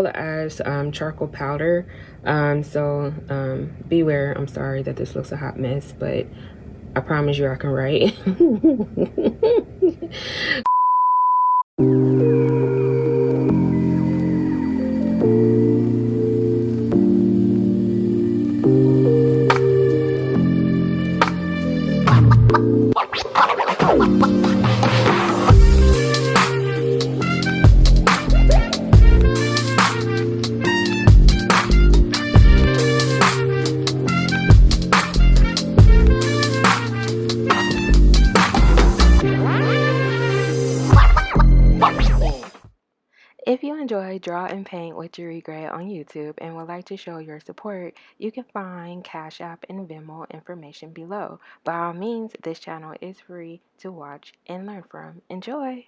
as charcoal powder. Beware. I'm sorry that this looks a hot mess, but I promise you I can write. If you enjoy Draw and Paint What You Regret on YouTube and would like to show your support, you can find Cash App and Venmo information below. By all means, this channel is free to watch and learn from. Enjoy!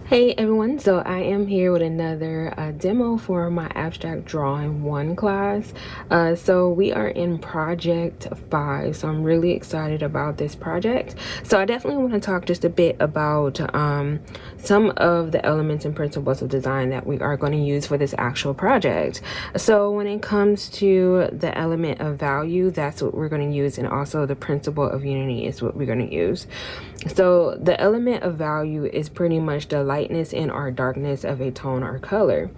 Hey everyone, so I am here with another demo for my abstract drawing 1 class. So we are in project 5, so I'm really excited about this project. So I definitely want to talk just a bit about some of the elements and principles of design that we are going to use for this actual project. So when it comes to the element of value, that's what we're going to use, and also the principle of unity is what we're going to use. So the element of value is pretty much the lightness and or darkness of a tone or color.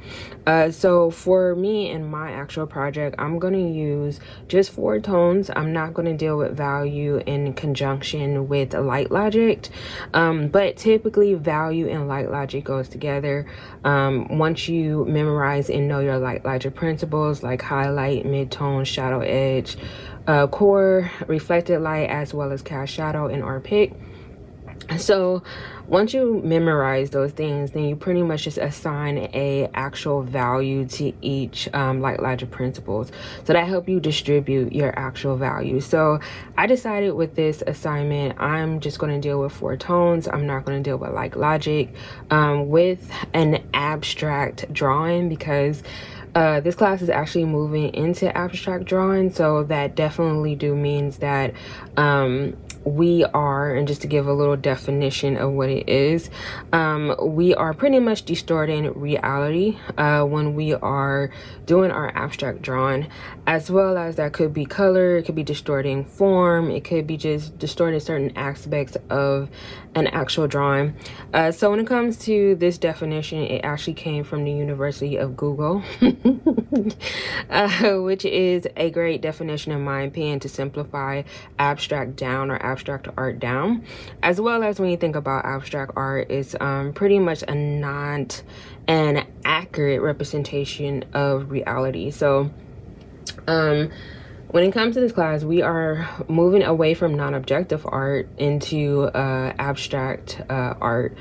So for me in my actual project, I'm going to use just 4 tones. I'm not going to deal with value in conjunction with light logic, but typically value and light logic goes together. Once you memorize and know your light logic principles like highlight, mid-tone, shadow edge, core, reflected light, as well as cast shadow and or pick. So once you memorize those things, then you pretty much just assign a actual value to each light logic principles. So that help you distribute your actual value. So I decided with this assignment, I'm just going to deal with 4 tones. I'm not going to deal with light logic with an abstract drawing, because this class is actually moving into abstract drawing. So that definitely means that we are, and just to give a little definition of what it is, we are pretty much distorting reality when we are doing our abstract drawing, as well as that could be color, it could be distorting form, it could be just distorting certain aspects of an actual drawing. So when it comes to this definition, it actually came from the University of Google, which is a great definition in my opinion to simplify abstract down or abstract art down. As well as when you think about abstract art, it's pretty much not an accurate representation of reality. So when it comes to this class, we are moving away from non-objective art into abstract art.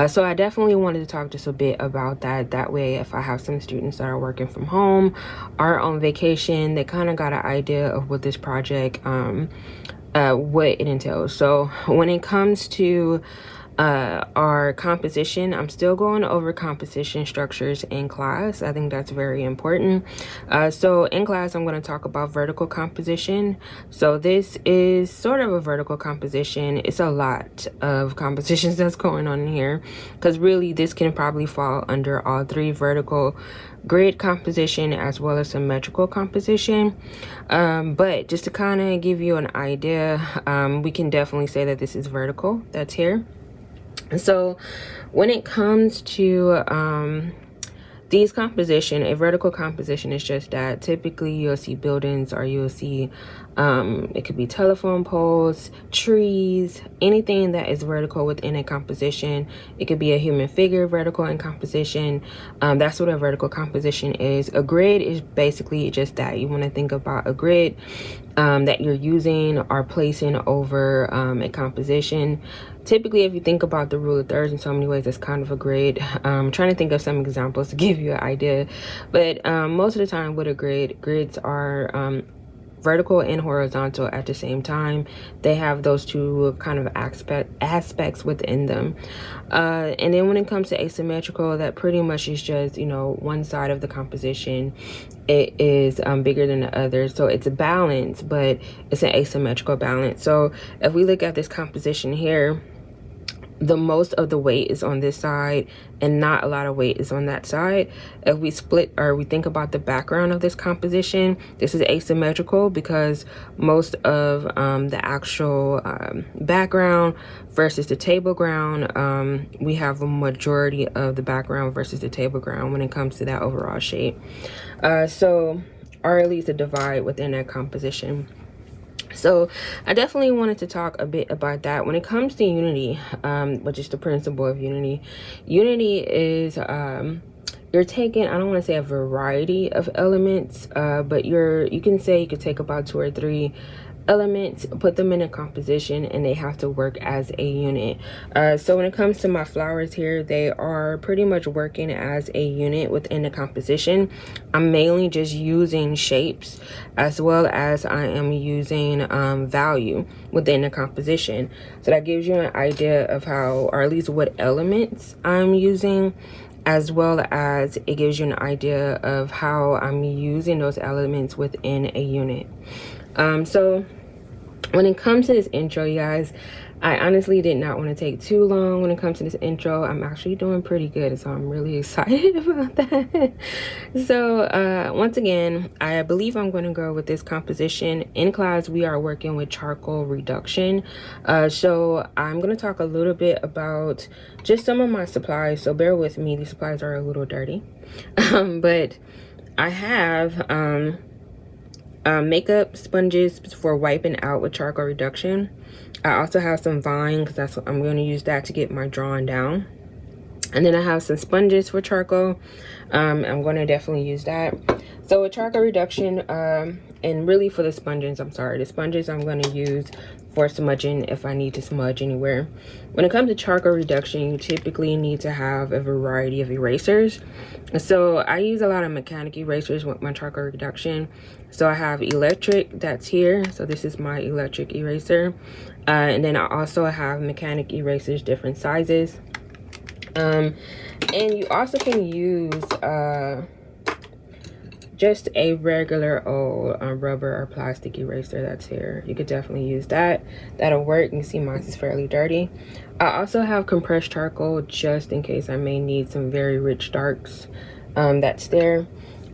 So I definitely wanted to talk just a bit about that. That way, if I have some students that are working from home or on vacation, they kind of got an idea of what this project, what it entails. So when it comes to our composition, I'm still going over composition structures in class. I think that's very important. So in class, I'm going to talk about vertical composition. So this is sort of a vertical composition. It's a lot of compositions that's going on here, because really this can probably fall under all 3: vertical, grid composition, as well as symmetrical composition. But just to kind of give you an idea, we can definitely say that this is vertical, that's here. So when it comes to these composition, a vertical composition is just that typically you'll see buildings, or you'll see it could be telephone poles, trees, anything that is vertical within a composition. It could be a human figure vertical in composition. That's what a vertical composition is. A grid is basically just that. You want to think about a grid that you're using or placing over a composition. Typically, if you think about the rule of thirds in so many ways, it's kind of a grid. I'm trying to think of some examples to give you an idea, but most of the time with a grid, grids are vertical and horizontal at the same time. They have those two kind of aspects within them. And then when it comes to asymmetrical, that pretty much is just, you know, one side of the composition, it is bigger than the other. So it's a balance, but it's an asymmetrical balance. So if we look at this composition here, the most of the weight is on this side and not a lot of weight is on that side. If we split or we think about the background of this composition, this is asymmetrical because most of the actual background versus the table ground, we have a majority of the background versus the table ground when it comes to that overall shape. So, or at least a divide within that composition. So I definitely wanted to talk a bit about that. When it comes to unity, which is the principle of unity, unity is you're taking, I don't want to say a variety of elements, but you can say you could take about 2 or 3 elements, put them in a composition, and they have to work as a unit. So when it comes to my flowers here, they are pretty much working as a unit within the composition. I'm mainly just using shapes as well as I am using value within the composition. So that gives you an idea of how, or at least what elements I'm using, as well as it gives you an idea of how I'm using those elements within a unit. So when it comes to this intro, you guys, I honestly did not want to take too long when it comes to this intro. I'm actually doing pretty good, so I'm really excited about that. So once again, I believe I'm going to go with this composition. In class, we are working with charcoal reduction. So I'm going to talk a little bit about just some of my supplies. So bear with me, these supplies are a little dirty. But I have makeup sponges for wiping out with charcoal reduction. I also have some Vine because that's what I'm going to use that to get my drawing down. And then I have some sponges for charcoal. I'm going to definitely use that. So with charcoal reduction, and really for the sponges, the sponges I'm going to use for smudging if I need to smudge anywhere. When it comes to charcoal reduction, you typically need to have a variety of erasers. So I use a lot of mechanic erasers with my charcoal reduction. So I have electric that's here. So this is my electric eraser. And then I also have mechanic erasers, different sizes. And you also can use just a regular old rubber or plastic eraser that's here. You could definitely use that. That'll work. You can see mine is fairly dirty. I also have compressed charcoal just in case I may need some very rich darks. That's there.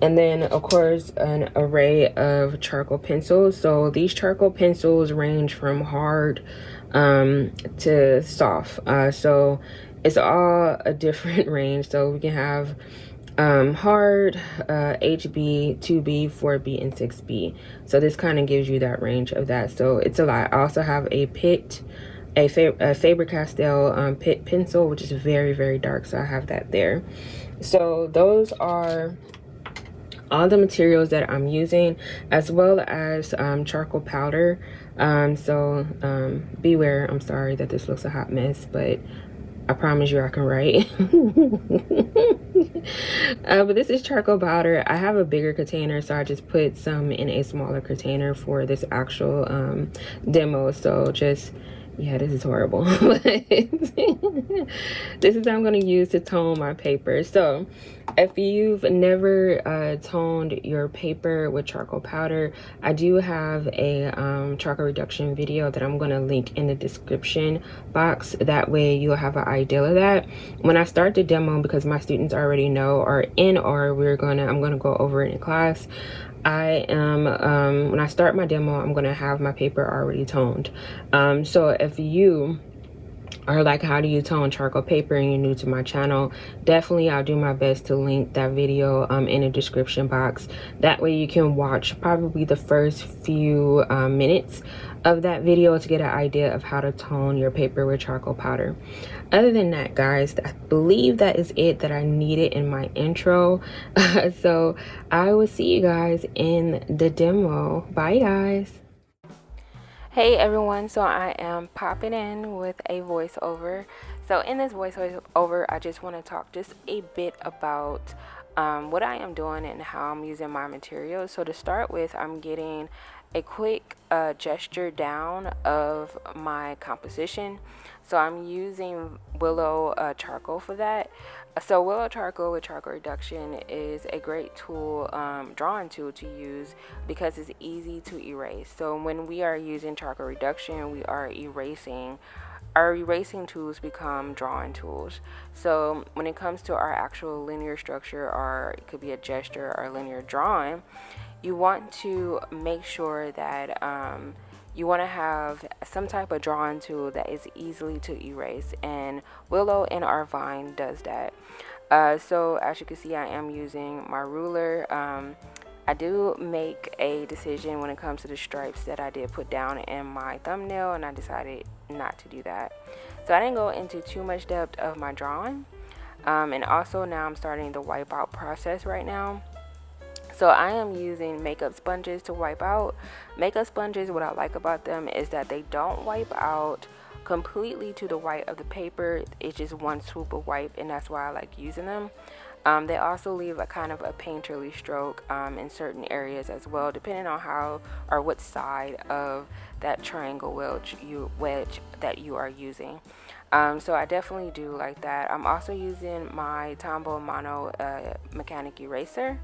And then of course an array of charcoal pencils. So these charcoal pencils range from hard to soft. So it's all a different range. So we can have hard, HB, 2B, 4B, and 6B. So this kind of gives you that range of that. So it's a lot. I also have a Faber-Castell Pitt pencil, which is very, very dark. So I have that there. So those are all the materials that I'm using, as well as charcoal powder. Beware, I'm sorry that this looks a hot mess, but I promise you I can write. But this is charcoal powder. I have a bigger container, so I just put some in a smaller container for this actual demo. So just, yeah, this is horrible. This is what I'm going to use to tone my paper. So if you've never toned your paper with charcoal powder, I do have a charcoal reduction video that I'm going to link in the description box. That way you'll have an idea of that. When I start the demo, because my students already know, or I'm going to go over it in class, I am when I start my demo, I'm gonna have my paper already toned. So if you are like, how do you tone charcoal paper, and you're new to my channel, definitely I'll do my best to link that video in the description box. That way you can watch probably the first few minutes of that video to get an idea of how to tone your paper with charcoal powder. Other than that, guys, I believe that is it that I needed in my intro. So I will see you guys in the demo. Bye, guys. Hey everyone, so I am popping in with a voiceover. So in this voiceover, I just want to talk just a bit about what I am doing and how I'm using my materials. So to start with, I'm getting a quick gesture down of my composition. So I'm using Willow charcoal for that. So Willow charcoal with charcoal reduction is a great tool, drawing tool to use because it's easy to erase. So when we are using charcoal reduction, we are erasing. Our erasing tools become drawing tools. So when it comes to our actual linear structure, or it could be a gesture or linear drawing, you want to make sure that you want to have some type of drawing tool that is easily to erase, and Willow in Arvine does that. So as you can see, I am using my ruler. I do make a decision when it comes to the stripes that I did put down in my thumbnail, and I decided not to do that. So I didn't go into too much depth of my drawing. And also now I'm starting the wipe out process right now. So I am using makeup sponges to wipe out. Makeup sponges, what I like about them is that they don't wipe out completely to the white of the paper. It's just one swoop of wipe, and that's why I like using them. They also leave a kind of a painterly stroke in certain areas as well, depending on how or what side of that triangle wedge that you are using. So I definitely do like that. I'm also using my Tombow Mono mechanic eraser.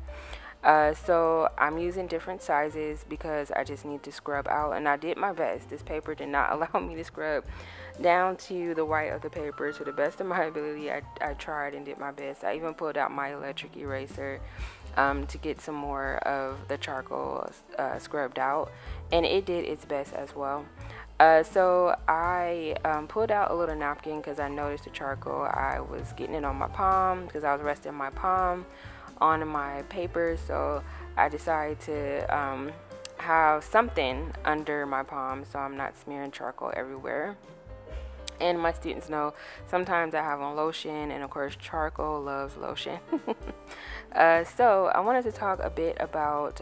So I'm using different sizes because I just need to scrub out, and I did my best. This paper did not allow me to scrub down to the white of the paper. To the best of my ability, I tried and did my best. I even pulled out my electric eraser to get some more of the charcoal scrubbed out, and it did its best as well. So I pulled out a little napkin because I noticed the charcoal. I was getting it on my palm because I was resting my palm on my paper, so I decided to have something under my palm so I'm not smearing charcoal everywhere. And my students know sometimes I have on lotion, and of course charcoal loves lotion. So I wanted to talk a bit about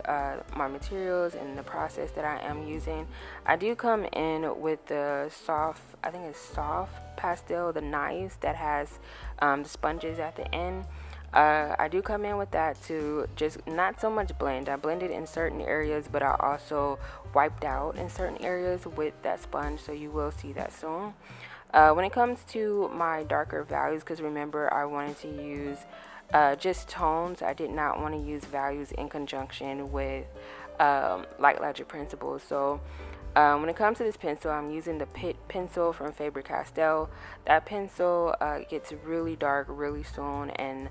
my materials and the process that I am using. I do come in with the soft, I think it's soft pastel, the knives that has the sponges at the end. I do come in with that to just not so much blend. I blended in certain areas, but I also wiped out in certain areas with that sponge, so you will see that soon. When it comes to my darker values, because remember I wanted to use just tones, I did not want to use values in conjunction with Light Logic Principles. So when it comes to this pencil, I'm using the Pitt pencil from Faber-Castell. That pencil gets really dark really soon, and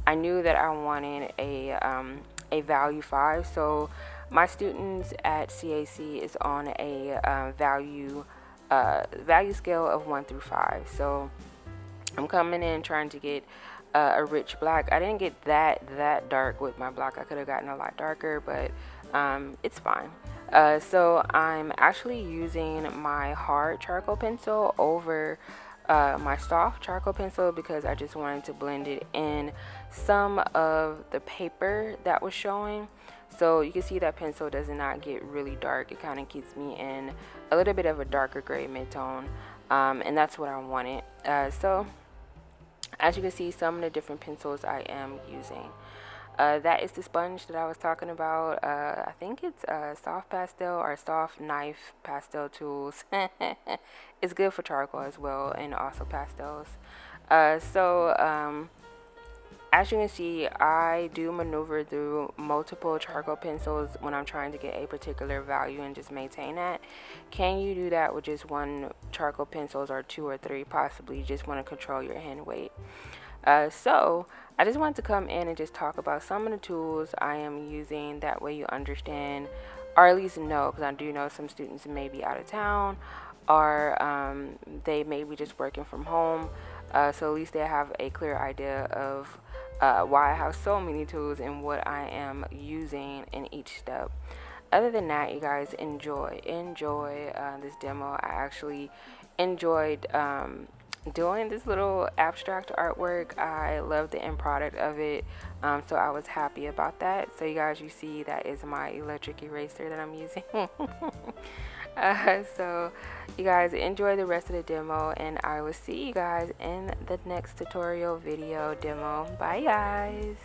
I knew that I wanted a value 5. So my students at CAC is on a value scale of 1 through 5. So I'm coming in trying to get a rich black. I didn't get that dark with my black. I could have gotten a lot darker, but it's fine. So I'm actually using my hard charcoal pencil over my soft charcoal pencil because I just wanted to blend it in some of the paper that was showing. So you can see that pencil does not get really dark. It kind of keeps me in a little bit of a darker gray mid-tone, and that's what I wanted. So as you can see, some of the different pencils I am using. That is the sponge that I was talking about. I think it's soft pastel or soft knife pastel tools. It's good for charcoal as well, and also pastels. So as you can see, I do maneuver through multiple charcoal pencils when I'm trying to get a particular value and just maintain that. Can you do that with just one charcoal pencils, or 2 or 3 possibly? You just want to control your hand weight. So I just wanted to come in and just talk about some of the tools I am using. That way you understand, or at least know, because I do know some students may be out of town, or they may be just working from home. So at least they have a clear idea of why I have so many tools and what I am using in each step. Other than that, you guys enjoy this demo. I actually enjoyed doing this little abstract artwork. I love the end product of it, so I was happy about that. So you guys, you see that is my electric eraser that I'm using. So you guys enjoy the rest of the demo, and I will see you guys in the next tutorial video demo. Bye guys.